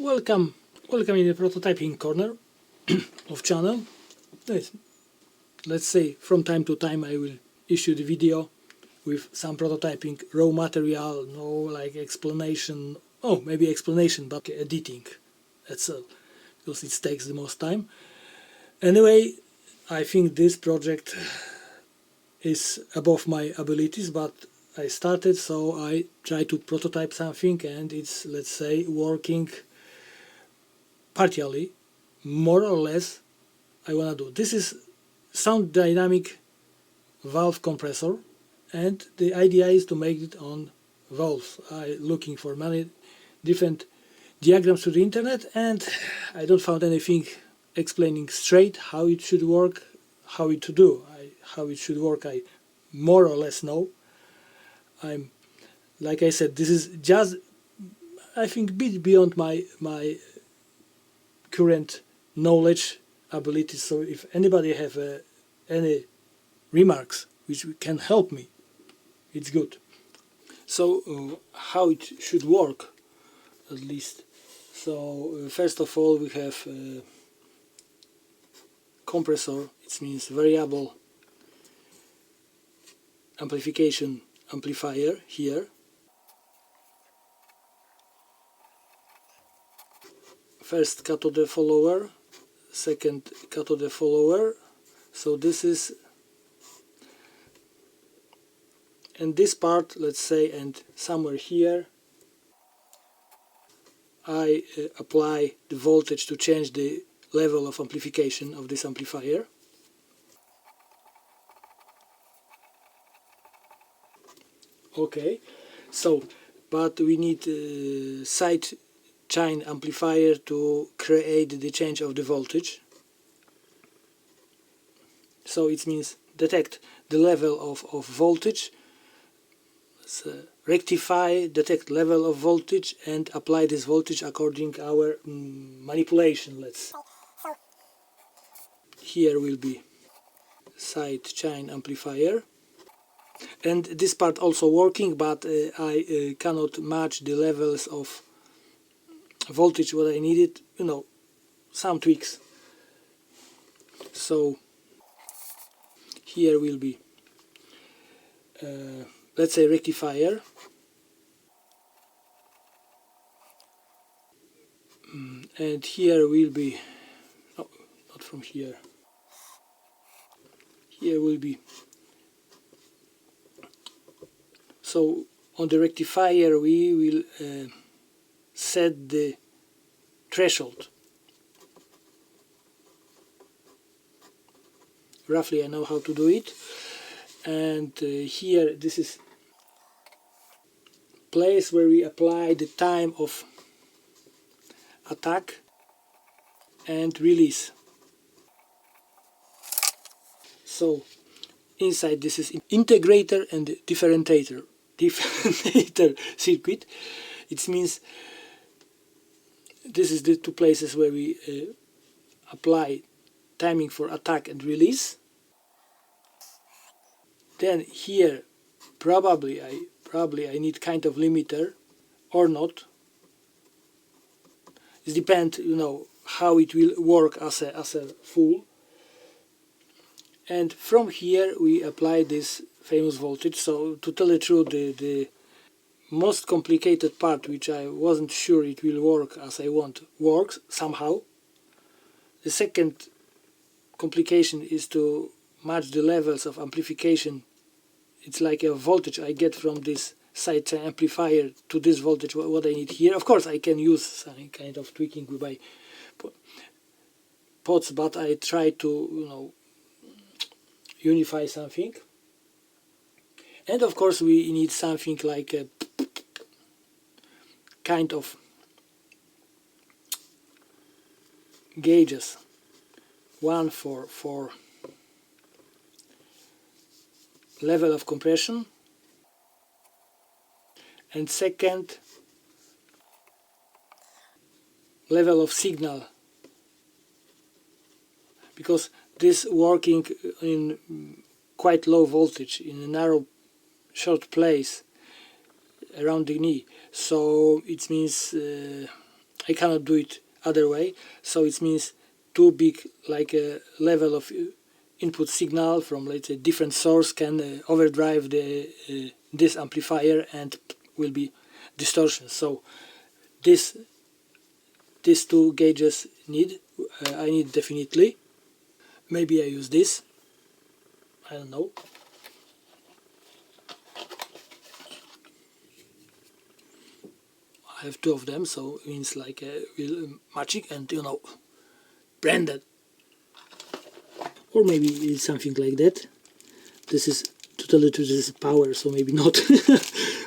welcome in the prototyping corner of channel. Let's say from time to time I will issue the video with some prototyping raw material, no like explanation, maybe explanation but editing, that's all, because it takes the most time. Anyway, I think this project is above my abilities, but I started, so I try to prototype something, and it's, let's say, working partially, more or less. I wanna do this is sound dynamic valve compressor, and the idea is to make it on valves. I looking for many different diagrams to the internet, and I don't find anything explaining straight how it should work, how it should work. I more or less know. I'm, like I said, this is just, I think, a bit beyond my current knowledge abilities. So if anybody have any remarks which can help me, it's good. So how it should work, at least. So first of all, we have compressor. It means variable amplification amplifier here. First cathode follower, second cathode follower. So this is, and this part, let's say, and somewhere here I apply the voltage to change the level of amplification of this amplifier. Okay, so but we need side chain amplifier to create the change of the voltage. So it means detect the level of voltage, rectify, detect level of voltage, and apply this voltage according our manipulation. Let's. Here will be side chain amplifier. And this part also working, but I cannot match the levels of voltage what I needed, some tweaks. So here will be let's say rectifier, and here will be, no, not from here, here will be. So on the rectifier we will set the threshold. Roughly I know how to do it. And here this is place where we apply the time of attack and release. So inside this is integrator and differentiator circuit. It means this is the two places where we apply timing for attack and release. Then here probably I need kind of limiter or not. It depends, how it will work as a full. And from here we apply this famous voltage. So to tell the truth, the most complicated part, which I wasn't sure it will work as I want, works somehow. The second complication is to match the levels of amplification. It's like a voltage I get from this side chain amplifier to this voltage what I need here. Of course I can use some kind of tweaking with my pots, but I try to unify something. And of course we need something like a kind of gauges. One for level of compression, and second level of signal, because this working in quite low voltage in a narrow short place around the knee, so it means I cannot do it other way. So it means too big, like a level of input signal from, let's say, different source can overdrive this amplifier and will be distortion. So these two gauges I need definitely. Maybe I use this, I don't know. I have two of them, so it means like magic and branded, or maybe it's something like that. This is totally this is power, so maybe not.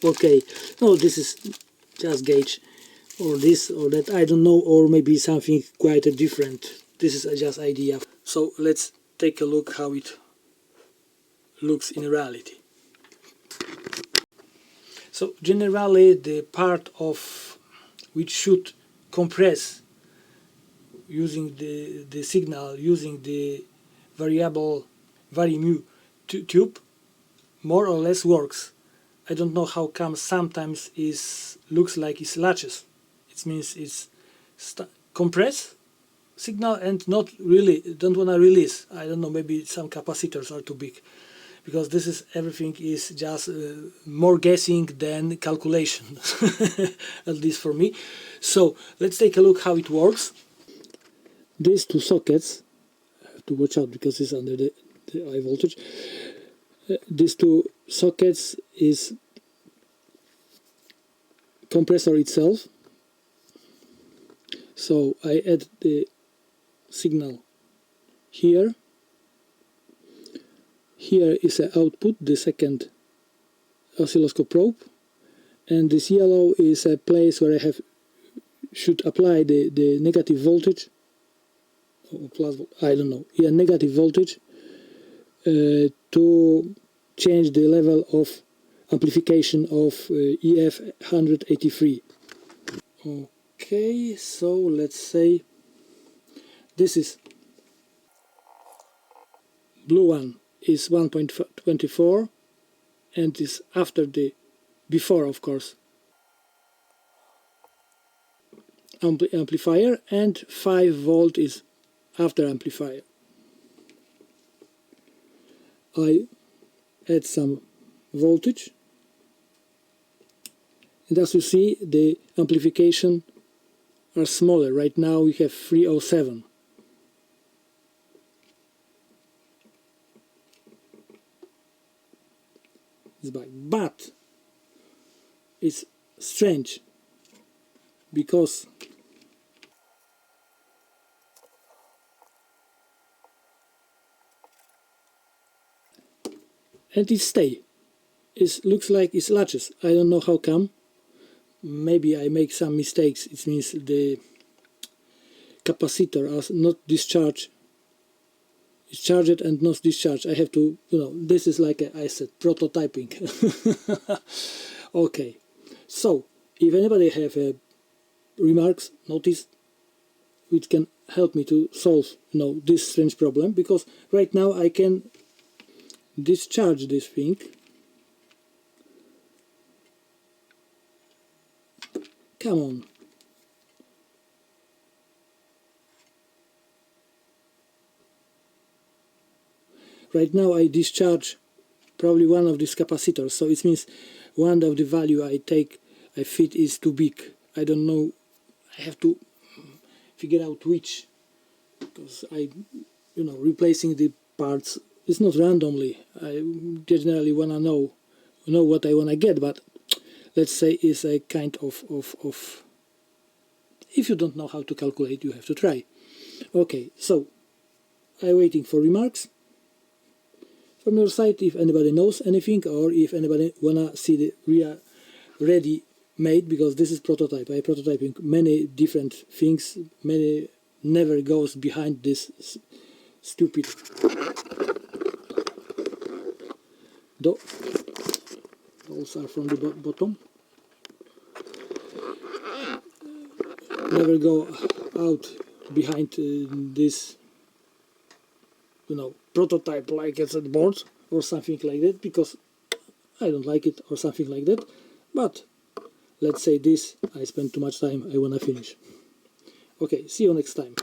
Okay, no, this is just gauge, or this or that, I don't know, or maybe something quite different. This is just idea. So let's take a look how it looks in reality. So generally the part of which should compress using the signal, using the variable varimu tube, more or less works. I don't know how come sometimes looks like it's latches. It means it's compress signal and not really, don't want to release. I don't know, maybe some capacitors are too big, because this is everything is just more guessing than calculation, at least for me. So let's take a look how it works. These two sockets, I have to watch out because it's under the high voltage. These two sockets is compressor itself. So I add the signal here. Here is an output, the second oscilloscope probe, and this yellow is a place where I should apply the negative voltage, or plus, I don't know, yeah, negative voltage, to change the level of amplification of EF 183. Okay, so let's say this is blue one is 1.24 and is after the before, of course, amplifier, and 5 volt is after amplifier. I add some voltage, and as you see the amplification are smaller. Right now we have 307. But it's strange because and it stay. It looks like it's latches. I don't know how come. Maybe I make some mistakes. It means the capacitor is not discharged. It's charged and not discharged. I have to, this is like I said, prototyping. Okay, so if anybody have remarks, notice, which can help me to solve, this strange problem, because right now I can discharge this thing. Come on. Right now I discharge probably one of these capacitors, so it means one of the value I fit is too big. I don't know, I have to figure out which, because replacing the parts is not randomly. I generally want to know what I want to get, but let's say it's a kind of if you don't know how to calculate, you have to try. Okay, so I'm waiting for remarks from your side, if anybody knows anything, or if anybody wanna see the ready made, because this is prototype. I prototyping many different things, many never goes behind this stupid those are from the bottom, never go out behind this prototype, like it's at board or something like that, because I don't like it or something like that. But let's say this, I spent too much time, I wanna finish. Okay, see you next time.